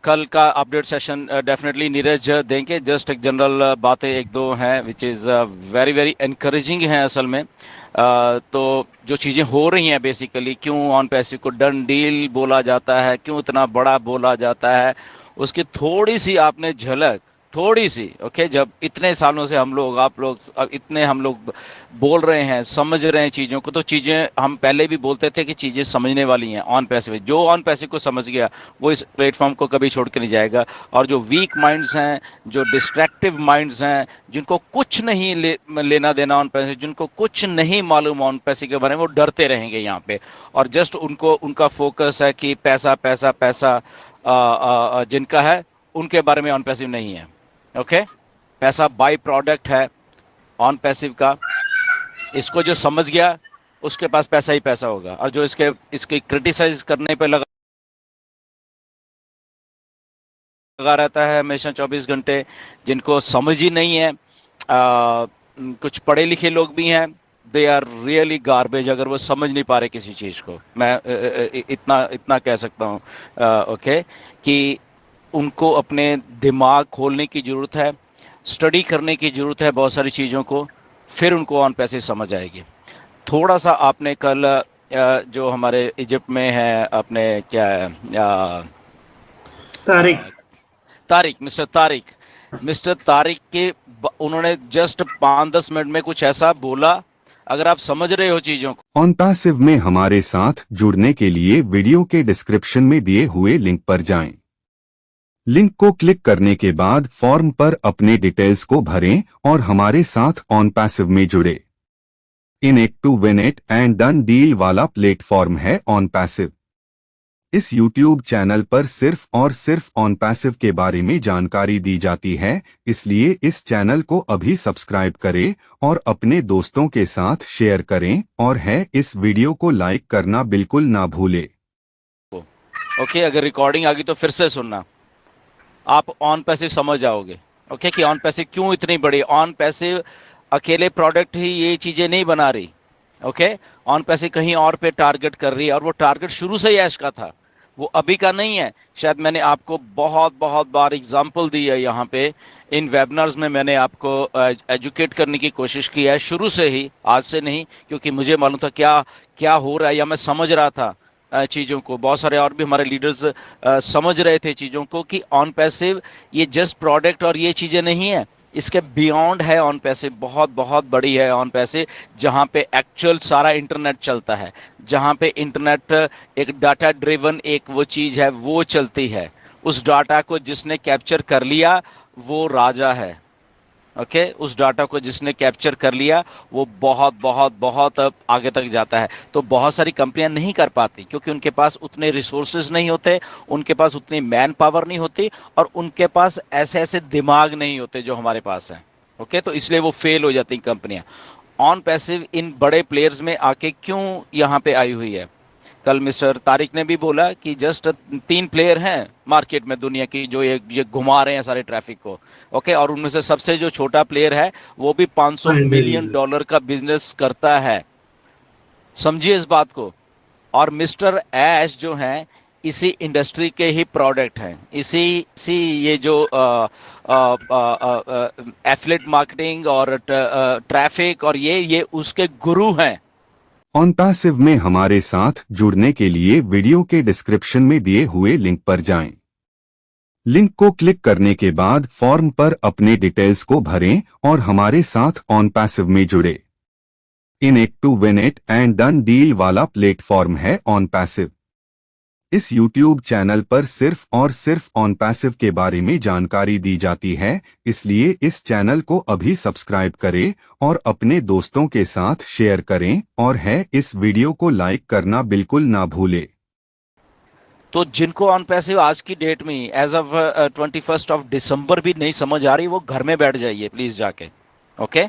कल का update session definitely Neeraj देंगे। जस्ट एक जनरल बातें एक दो हैं which is very very encouraging हैं असल में। तो जो चीज़ें हो रही हैं बेसिकली, क्यों ऑन पैसिव को डन डील बोला जाता है, क्यों इतना बड़ा बोला जाता है, उसकी थोड़ी सी आपने झलक, थोड़ी सी ओके। जब इतने सालों से हम लोग, आप लोग इतने हम लोग बोल रहे हैं, समझ रहे हैं चीज़ों को, तो चीज़ें हम पहले भी बोलते थे कि चीज़ें समझने वाली हैं ऑन पैसिव। जो ऑन पैसिव को समझ गया वो इस प्लेटफॉर्म को कभी छोड़ के नहीं जाएगा। और जो वीक माइंड्स हैं, जो डिस्ट्रैक्टिव माइंड्स हैं, जिनको कुछ नहीं लेना देना ऑन पैसिव, जिनको कुछ नहीं मालूम ऑन पैसिव के बारे में, वो डरते रहेंगे यहाँ पे। और जस्ट उनको, उनका फोकस है कि पैसा पैसा पैसा जिनका है उनके बारे में ऑन पैसिव नहीं है। ओके, पैसा बाई प्रोडक्ट है ऑन पैसिव का। इसको जो समझ गया उसके पास पैसा ही पैसा होगा। और जो इसके क्रिटिसाइज करने पे लगा रहता है हमेशा 24 घंटे, जिनको समझ ही नहीं है, कुछ पढ़े लिखे लोग भी हैं, दे आर रियली गार्बेज अगर वो समझ नहीं पा रहे किसी चीज़ को। मैं इतना कह सकता हूँ ओके, कि उनको अपने दिमाग खोलने की ज़रूरत है, स्टडी करने की ज़रूरत है बहुत सारी चीज़ों को, फिर उनको ऑन पैसिव समझ आएगी। थोड़ा सा आपने कल जो हमारे इजिप्ट में है अपने क्या है तारिक, मिस्टर तारिक के उन्होंने जस्ट 5-10 मिनट में कुछ ऐसा बोला, अगर आप समझ रहे हो चीजों को। ऑन पैसिव में हमारे साथ जुड़ने के लिए वीडियो के डिस्क्रिप्शन में दिए हुए लिंक पर जाएं। लिंक को क्लिक करने के बाद फॉर्म पर अपने डिटेल्स को भरें और हमारे साथ ऑन पैसिव में जुड़े। In it to win it and done deal वाला प्लेटफॉर्म है ऑन पैसिव। इस YouTube चैनल पर सिर्फ और सिर्फ ऑन पैसिव के बारे में जानकारी दी जाती है, इसलिए इस चैनल को अभी सब्सक्राइब करें और अपने दोस्तों के साथ शेयर करें, और इस वीडियो को लाइक करना बिल्कुल ना भूले। ओके, अगर रिकॉर्डिंग आ गई तो फिर से सुनना, आप ऑन पैसिव समझ जाओगे। ओके, कि ऑन पैसिव क्यों इतनी बड़ी। ऑन पैसिव अकेले प्रोडक्ट ही ये चीजें नहीं बना रही। ओके, ऑन पैसिव कहीं और पे टारगेट कर रही है, और वो टारगेट शुरू से ही ऐश का था, वो अभी का नहीं है। शायद मैंने आपको बहुत बहुत बार एग्जांपल दी है यहाँ पे, इन वेबिनार्स में मैंने आपको एजुकेट करने की कोशिश की है शुरू से ही, आज से नहीं, क्योंकि मुझे मालूम था क्या क्या हो रहा है, या मैं समझ रहा था चीज़ों को। बहुत सारे और भी हमारे लीडर्स समझ रहे थे चीज़ों को कि ऑन पैसिव ये जस्ट प्रोडक्ट और ये चीज़ें नहीं है, इसके बियॉन्ड है ऑन पैसिव, बहुत बहुत बड़ी है ऑन पैसिव, जहाँ पे एक्चुअल सारा इंटरनेट चलता है, जहाँ पे इंटरनेट एक डाटा ड्रिवन एक वो चीज़ है, वो चलती है। उस डाटा को जिसने कैप्चर कर लिया वो राजा है। ओके, उस डाटा को जिसने कैप्चर कर लिया वो बहुत बहुत बहुत आगे तक जाता है। तो बहुत सारी कंपनियां नहीं कर पाती क्योंकि उनके पास उतने रिसोर्सेज नहीं होते, उनके पास उतनी मैन पावर नहीं होती, और उनके पास ऐसे ऐसे दिमाग नहीं होते जो हमारे पास है। ओके, तो इसलिए वो फेल हो जाती कंपनियां। ऑन पैसिव इन बड़े प्लेयर्स में आके क्यों यहाँ पे आई हुई है। कल मिस्टर तारिक ने भी बोला कि जस्ट 3 प्लेयर हैं मार्केट में दुनिया की जो ये घुमा रहे हैं सारे ट्रैफिक को। ओके, और उनमें से सबसे जो छोटा प्लेयर है वो भी $500 मिलियन का बिजनेस करता है, समझिए इस बात को। और मिस्टर ऐश जो हैं इसी इंडस्ट्री के ही प्रोडक्ट हैं, इसी ये जो एफिलिएट मार्केटिंग और ट्रैफिक और ये उसके गुरु हैं। ऑन पैसिव में हमारे साथ जुड़ने के लिए वीडियो के डिस्क्रिप्शन में दिए हुए लिंक पर जाएं। लिंक को क्लिक करने के बाद फॉर्म पर अपने डिटेल्स को भरें और हमारे साथ ऑन पैसिव में जुड़े। In it to win it and done deal वाला प्लेटफॉर्म है ऑन पैसिव। इस YouTube चैनल पर सिर्फ और सिर्फ ऑन पैसिव के बारे में जानकारी दी जाती है, इसलिए इस चैनल को अभी सब्सक्राइब करें और अपने दोस्तों के साथ शेयर करें, और इस वीडियो को लाइक करना बिल्कुल ना भूले। तो जिनको ऑन पैसिव आज की डेट में एज ऑफ 21 दिसंबर भी नहीं समझ आ रही, वो घर में बैठ जाइए प्लीज जाके। ओके,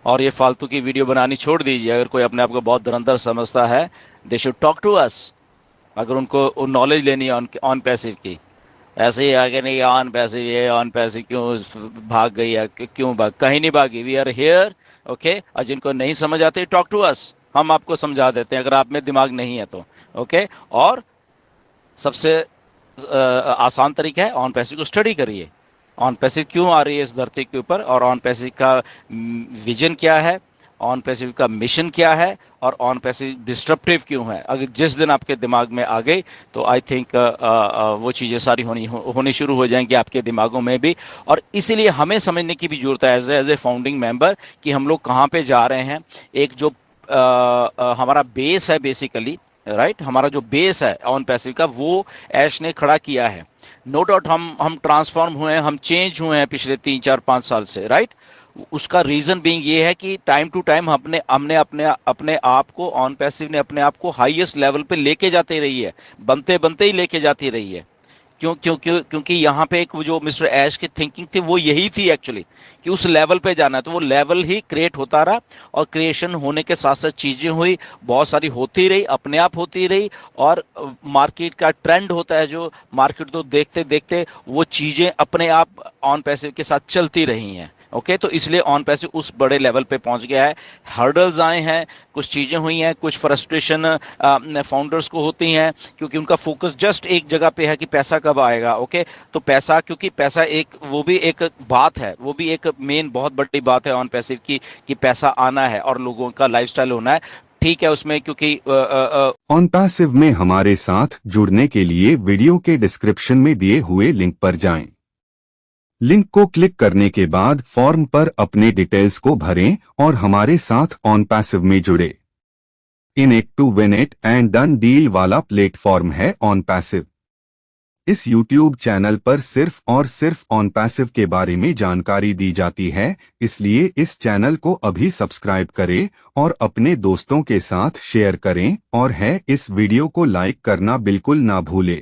और ये फालतू की वीडियो बनानी छोड़ दीजिए। अगर कोई अपने आप को बहुत धुरंधर समझता है, they should talk to us. अगर उनको नॉलेज लेनी है ऑन पैसिव की, ऐसे ही आगे नहीं, ऑन पैसिव, ये ऑन पैसिव क्यों भाग गई है, क्यों भाग, कहीं नहीं भागी, वी आर हियर। ओके, और जिनको नहीं समझ आते टॉक टू अस, हम आपको समझा देते हैं अगर आप में दिमाग नहीं है तो। ओके, और सबसे आसान तरीका है, ऑन पैसिव को स्टडी करिए। ऑन पैसिव क्यों आ रही है इस धरती के ऊपर, और ऑन पैसिव का विजन क्या है, ऑन पैसिव का मिशन क्या है, और ऑन पैसिव डिस्ट्रप्टिव क्यों है। अगर जिस दिन आपके दिमाग में आ गई तो आई थिंक वो चीज़ें सारी होनी शुरू हो जाएंगी आपके दिमागों में भी। और इसीलिए हमें समझने की भी जरूरत है एज ए फाउंडिंग मेंबर कि हम लोग कहाँ पे जा रहे हैं। एक जो हमारा बेस है बेसिकली, राइट, हमारा जो बेस है ऑन पैसिव का, वो ऐश ने खड़ा किया है। नो डाउट हम ट्रांसफॉर्म हुए हैं, हम चेंज हुए हैं पिछले 3 4 5 साल से, राइट। उसका रीजन बीइंग ये है कि टाइम टू टाइम हमने हमने अपने अपने आप को, ऑन पैसिव ने अपने आप को हाईएस्ट लेवल पे लेके जाते रही है, बनते बनते ही लेके जाती रही है। क्यों क्यों क्यों क्योंकि यहाँ पे एक वो जो मिस्टर ऐश की थिंकिंग थी वो यही थी एक्चुअली, कि उस लेवल पे जाना है, तो वो लेवल ही क्रिएट होता रहा। और क्रिएशन होने के साथ साथ चीजें हुई, बहुत सारी होती रही, अपने आप होती रही। और मार्केट का ट्रेंड होता है जो, मार्केट तो देखते देखते वो चीजें अपने आप ऑन पैसिव के साथ चलती रही हैं। ओके, तो इसलिए ऑन पैसिव उस बड़े लेवल पे पहुंच गया है। हर्डल्स आए हैं, कुछ चीजें हुई हैं, कुछ फ्रस्ट्रेशन फाउंडर्स को होती हैं, क्योंकि उनका फोकस जस्ट एक जगह पे है कि पैसा कब आएगा। ओके, तो पैसा, क्योंकि पैसा एक, वो भी एक बात है, वो भी एक मेन बहुत बड़ी बात है ऑन पैसिव की, कि पैसा आना है और लोगों का लाइफस्टाइल होना है। ठीक है, उसमें क्योंकि ऑन पैसिव में हमारे साथ जुड़ने के लिए वीडियो के डिस्क्रिप्शन में दिए हुए लिंक पर जाएं। लिंक को क्लिक करने के बाद फॉर्म पर अपने डिटेल्स को भरें और हमारे साथ ऑन पैसिव में जुड़े। In it to win it and done deal वाला प्लेटफॉर्म है ऑन पैसिव। इस YouTube चैनल पर सिर्फ और सिर्फ ऑन पैसिव के बारे में जानकारी दी जाती है, इसलिए इस चैनल को अभी सब्सक्राइब करें और अपने दोस्तों के साथ शेयर करें, और है इस वीडियो को लाइक करना बिल्कुल ना भूलें।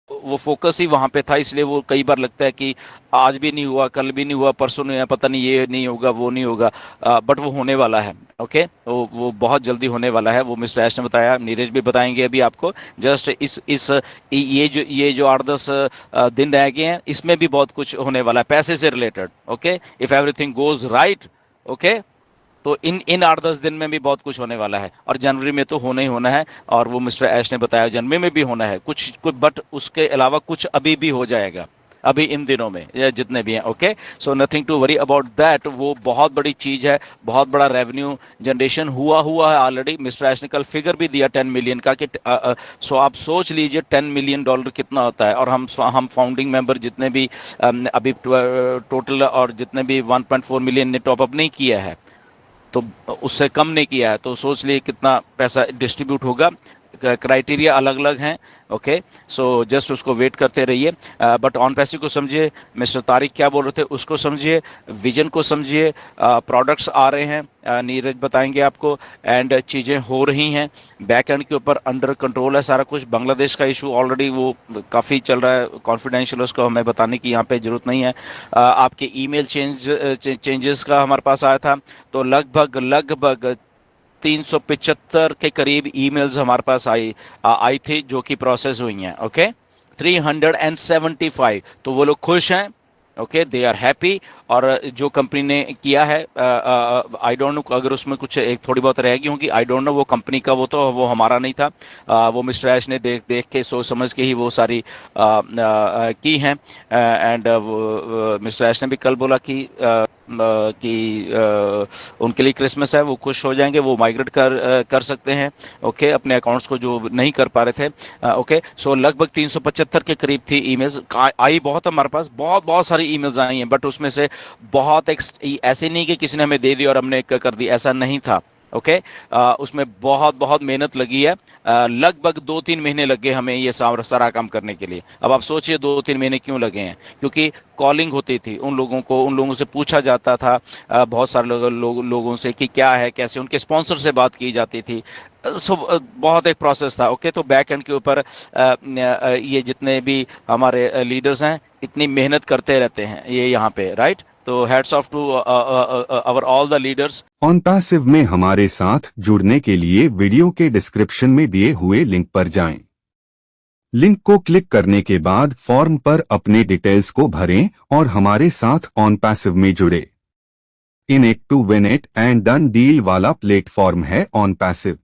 वो फोकस ही वहां पे था, इसलिए वो कई बार लगता है कि आज भी नहीं हुआ, कल भी नहीं हुआ, परसों नहीं हुआ, पता नहीं ये नहीं होगा, वो नहीं होगा। बट वो होने वाला है। ओके, वो बहुत जल्दी होने वाला है। वो मिस्टर ऐश ने बताया, नीरज भी बताएंगे अभी आपको। जस्ट इस ये जो 8 10 दिन रह गए हैं, इसमें भी बहुत कुछ होने वाला है पैसे से related. Okay, if everything goes right, okay, तो इन 8 10 दिन में भी बहुत कुछ होने वाला है। और जनवरी में तो होना ही होना है, और वो मिस्टर ऐश ने बताया जनवरी में भी होना है कुछ कुछ, बट उसके अलावा कुछ अभी भी हो जाएगा, अभी इन दिनों में जितने भी हैं। Okay, so nothing to worry about that. वो बहुत बड़ी चीज है, बहुत बड़ा रेवेन्यू जनरेशन हुआ है ऑलरेडी। मिस्टर ऐश ने कल फिगर भी दिया 10 मिलियन का, कि सो आप सोच लीजिए $10 मिलियन कितना होता है। और हम फाउंडिंग मेंबर जितने भी अभी टोटल, और जितने भी 1.4 मिलियन ने टॉपअप नहीं किया है, तो उससे कम नहीं किया है, तो सोच लिए कितना पैसा डिस्ट्रीब्यूट होगा। क्राइटेरिया अलग अलग हैं। ओके, सो जस्ट उसको वेट करते रहिए। बट ऑन पैसिव को समझिए, मिस्टर तारिक क्या बोल रहे थे उसको समझिए, विजन को समझिए, प्रोडक्ट्स आ रहे हैं, नीरज बताएंगे आपको, एंड चीज़ें हो रही हैं बैक एंड के ऊपर, अंडर कंट्रोल है सारा कुछ। बांग्लादेश का इशू ऑलरेडी वो काफ़ी चल रहा है, कॉन्फिडेंशियल, उसको हमें बताने की यहाँ पे जरूरत नहीं है। आपके ईमेल चेंजेस का हमारे पास आया था, तो लगभग 375 के करीब ईमेल्स हमारे पास आई थी, जो कि प्रोसेस हुई हैं। ओके, 375, तो वो लोग खुश हैं। Okay, they are happy. और जो कंपनी ने किया है, आई डोंट नो अगर उसमें कुछ एक थोड़ी बहुत रहेगी होंगी, आई डोंट नो, वो कंपनी का, वो हमारा नहीं था। वो मिस्टर ऐश ने देख देख के, सोच समझ के ही वो सारी की हैं। एंड मिस्टर ऐश ने भी कल बोला कि उनके लिए क्रिसमस है, वो खुश हो जाएंगे, वो माइग्रेट कर सकते हैं। ओके, अपने अकाउंट्स को जो नहीं कर पा रहे थे। ओके, सो लगभग 375 के करीब थी ईमेल्स आई, बहुत हमारे पास बहुत सारी ईमेल्स आई हैं। बट उसमें से बहुत ऐसे नहीं कि किसी ने हमें दे दी और हमने कर दी, ऐसा नहीं था। ओके, उसमें बहुत मेहनत लगी है। लगभग 2 3 महीने लगे हमें ये सारा काम करने के लिए। अब आप सोचिए 2 3 महीने क्यों लगे हैं, क्योंकि कॉलिंग होती थी उन लोगों से पूछा जाता था, बहुत सारे लोगों से कि क्या है कैसे, उनके स्पॉन्सर से बात की जाती थी। बहुत एक प्रोसेस था। ओके, तो बैक एंड के ऊपर ये जितने भी हमारे लीडर्स हैं इतनी मेहनत करते रहते हैं ये यहाँ पे, राइट। तो heads off to our all the leaders. OnPassive में हमारे साथ जुड़ने के लिए वीडियो के डिस्क्रिप्शन में दिए हुए लिंक पर जाएं। लिंक को क्लिक करने के बाद फॉर्म पर अपने डिटेल्स को भरें और हमारे साथ ऑन पैसिव में जुड़े। In it to win it and done deal वाला प्लेटफॉर्म है ऑन पैसिव।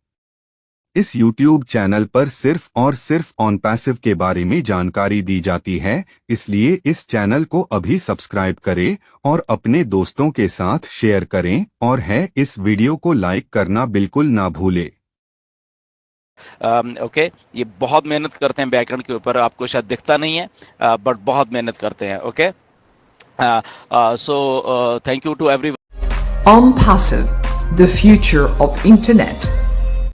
इस YouTube चैनल पर सिर्फ और सिर्फ ऑन पैसिव के बारे में जानकारी दी जाती है, इसलिए इस चैनल को अभी सब्सक्राइब करें और अपने दोस्तों के साथ शेयर करें और इस वीडियो को लाइक करना बिल्कुल ना भूलें। ओके, ये बहुत मेहनत करते हैं बैकएंड के ऊपर, आपको शायद दिखता नहीं है, बट बहुत मेहनत करते हैं। Okay, so thank you to every OnPassive, the future of internet.